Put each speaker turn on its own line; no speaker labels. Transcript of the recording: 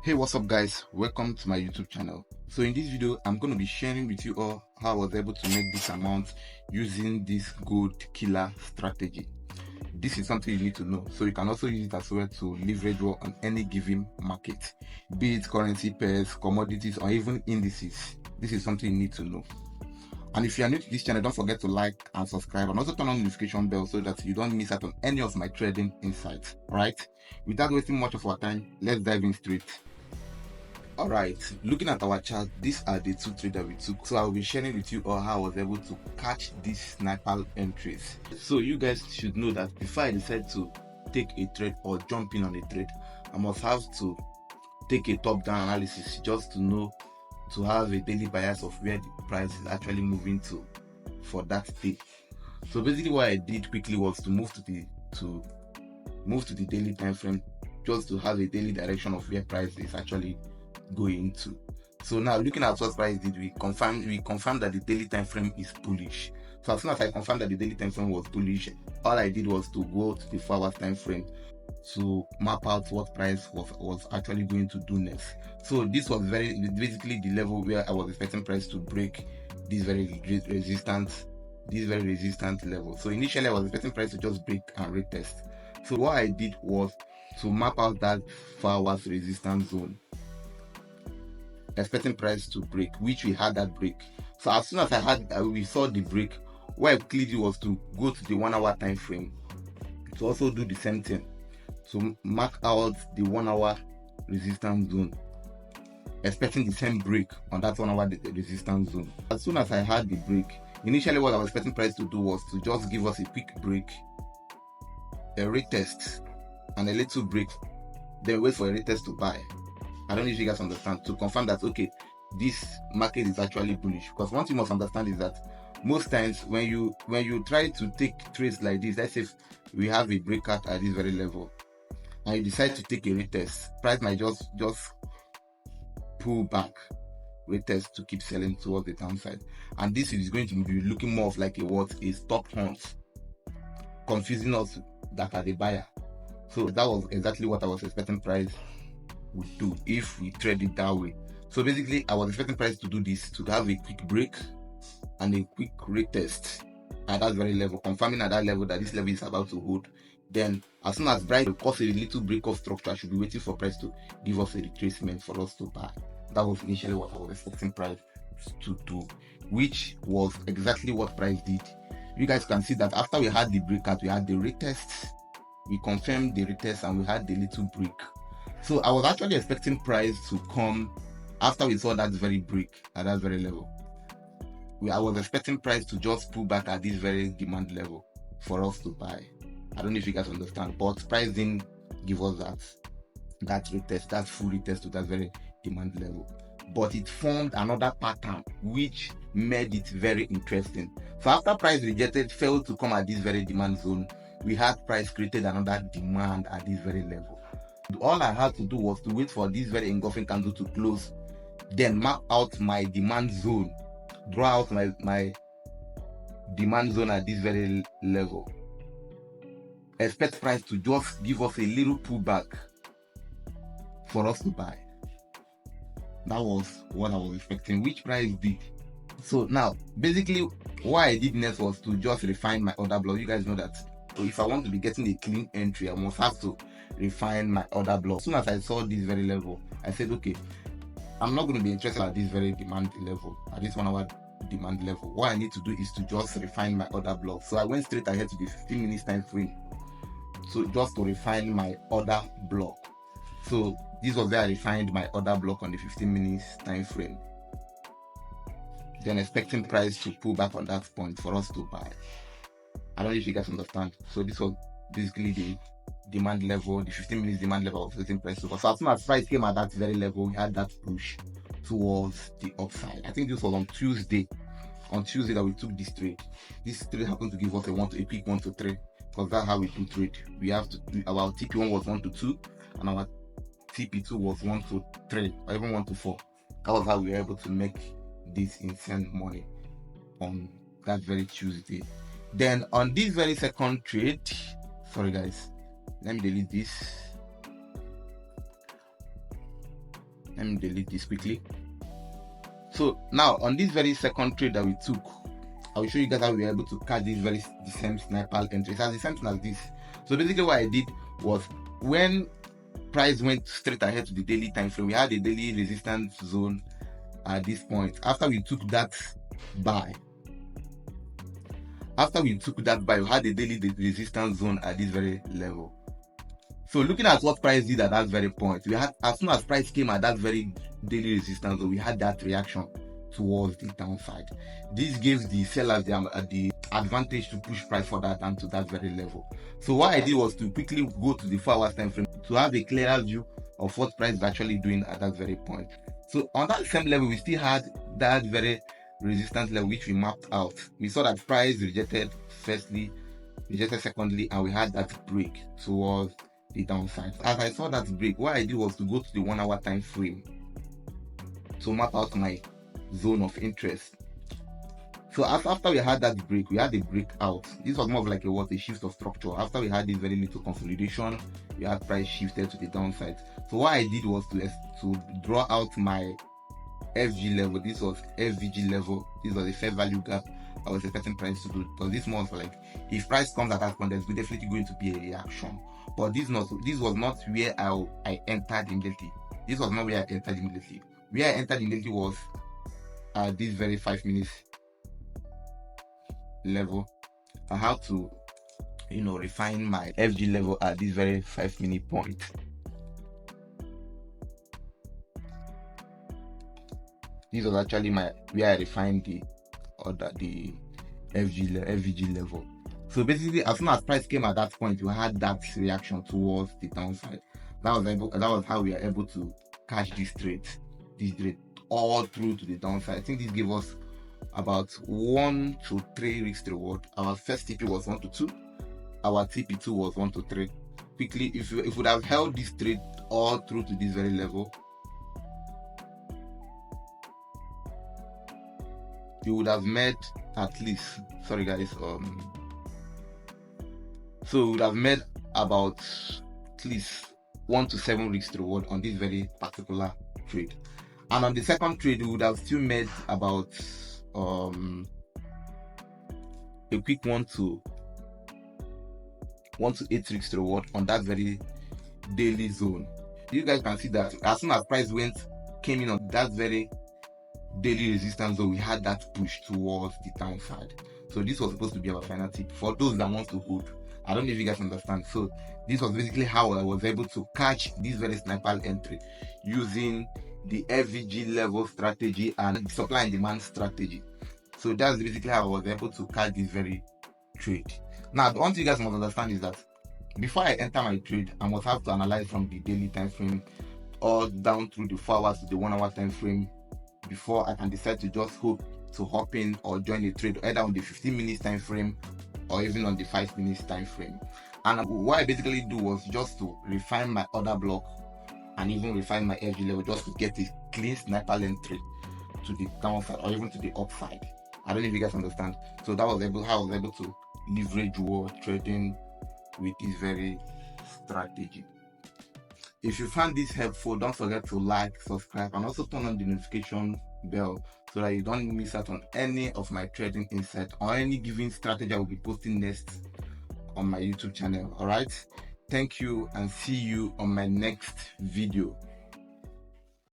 Hey, what's up guys, welcome to my YouTube channel. So in this video I'm going to be sharing with you all how I was able to make this amount using this gold killer strategy. This is something you need to know, so you can also use it as well to leverage well on any given market, be it currency pairs, commodities, or even indices. This is something you need to know. And if you are new to this channel, don't forget to like and subscribe, and also turn on the notification bell so that you don't miss out on any of my trading insights. Alright, without wasting much of our time, let's dive in straight. Alright, looking at our chart, these are the two trades that we took. So I'll be sharing with you all how I was able to catch these sniper entries. So you guys should know that before I decide to take a trade or jump in on a trade, I must have to take a top-down analysis just to know, to have a daily bias of where the price is actually moving to for that day. So basically what I did quickly was to move to the daily time frame, just to have a daily direction of where price is actually going to. So now looking at what price did, we confirmed that the daily time frame is bullish. So as soon as I confirmed that the daily time frame was bullish, all I did was to go to the 4 hours time frame to map out what price was actually going to do next. So this was basically the level where I was expecting price to break this very resistant level. So initially I was expecting price to just break and retest. So what I did was to map out that 4 hours resistance zone, expecting price to break, which we had that break. So as soon as we saw the break, what I quickly did was to go to the 1 hour time frame to also do the same thing, to mark out the 1 hour resistance zone, expecting the same break on that 1 hour resistance zone. As soon as I had the break, initially what I was expecting price to do was to just give us a quick break, a retest, and a little break, then wait for a retest to buy. I don't know if you guys understand, to confirm that okay, this market is actually bullish. Because one thing you must understand is that most times when you try to take trades like this, let's say we have a breakout at this very level and you decide to take a retest, price might just pull back, retest to keep selling towards the downside, and this is going to be looking more of like a stop hunt, confusing us that are the buyer. So that was exactly what I was expecting price would do if we trade it that way. So basically I was expecting price to do this, to have a quick break and a quick retest at that very level, confirming at that level that this level is about to hold. Then as soon as price cause a little break of structure, I should be waiting for price to give us a retracement for us to buy. That was initially what I was expecting price to do, which was exactly what price did. You guys can see that after we had the breakout, we had the retest, we confirmed the retest, and we had the little break. So I was actually expecting price to come after we saw that very break at that very level. I was expecting price to just pull back at this very demand level for us to buy. I don't know if you guys understand, but price didn't give us that retest, that full retest to that very demand level. But it formed another pattern which made it very interesting. So after price rejected, failed to come at this very demand zone, we had price created another demand at this very level. All I had to do was to wait for this very engulfing candle to close, then map out my demand zone, draw out my demand zone at this very level, expect price to just give us a little pullback for us to buy. That was what I was expecting, which price did. So now basically what I did next was to just refine my order block. You guys know that if I want to be getting a clean entry, I must have to refine my order block. As soon as I saw this very level, I said okay, I'm not going to be interested at this very demand level, at this 1 hour demand level. What I need to do is to just refine my order block. So I went straight ahead to the 15 minutes time frame, so just to refine my order block. So this was where I refined my order block on the 15 minutes time frame, then expecting price to pull back on that point for us to buy. I don't know if you guys understand. So this was basically the demand level, the 15 minutes demand level of setting price over. So as soon as price came at that very level, we had that push towards the upside. I think this was on Tuesday that we took this trade. This trade happened to give us a peak 1 to 3, because that's how we do trade. We have to do, our TP1 was 1 to 2 and our TP2 was 1 to 3 or even 1 to 4. That was how we were able to make this insane money on that very Tuesday. Then on this very second trade, sorry guys, let me delete this. Let me delete this quickly. So now on this very second trade that we took, I will show you guys how we were able to catch the same sniper entries as the same thing as this. So basically what I did was, when price went straight ahead to the daily time frame, we had a daily resistance zone at this point. After we took that buy, we had a daily resistance zone at this very level. So looking at what price did at that very point, we had, as soon as price came at that very daily resistance zone, we had that reaction towards the downside. This gives the sellers the advantage to push price further down to that very level. So what I did was to quickly go to the 4 hours time frame to have a clearer view of what price is actually doing at that very point. So on that same level, we still had that very resistance level which we mapped out. We saw that price rejected firstly, rejected secondly, and we had that break towards the downside. As I saw that break, what I did was to go to the 1 hour time frame to map out my zone of interest. So after we had that break, we had a breakout. This was more of like a shift of structure. After we had this very little consolidation, we had price shifted to the downside. So what I did was to draw out my FG level. This was FVG level. This was a fair value gap I was expecting price to do. Because this month, like, if price comes at that point, there's definitely going to be a reaction. But this was not where I entered immediately. This was not where I entered immediately. Where I entered immediately was at this very 5 minutes level. I have to, refine my FG level at this very 5 minute point. This was actually where I refined the FVG level. So basically, as soon as price came at that point, we had that reaction towards the downside. That was how we are able to catch this trade all through to the downside. I think this gave us about 1 to 3 weeks to reward. Our first TP was 1 to 2. Our TP2 was 1 to 3. Quickly, if we would have held this trade all through to this very level, you would have made at least, sorry guys, so we would have made about at least 1 to 7 weeks to reward on this very particular trade. And on the second trade, we would have still made about a quick 1 to 8 weeks to reward on that very daily zone. You guys can see that as soon as price came in on that very daily resistance zone, we had that push towards the downside. So this was supposed to be our final tip for those that want to hold. I don't know if you guys understand. So this was basically how I was able to catch this very sniper entry using the FVG level strategy and the supply and demand strategy. So that's basically how I was able to catch this very trade. Now, the one thing you guys must understand is that before I enter my trade, I must have to analyze from the daily time frame all down through the 4 hours to the 1 hour time frame before I can decide to just hop in or join a trade, either on the 15 minutes time frame or even on the 5 minutes time frame. And what I basically do was just to refine my order block and even refine my FG level just to get a clean sniper entry to the downside or even to the upside. I don't know if you guys understand. So that was how I was able to leverage war trading with this very strategy. If you found this helpful, don't forget to like, subscribe, and also turn on the notification bell so that you don't miss out on any of my trading insights or any given strategy I will be posting next on my YouTube channel. Alright, thank you and see you on my next video.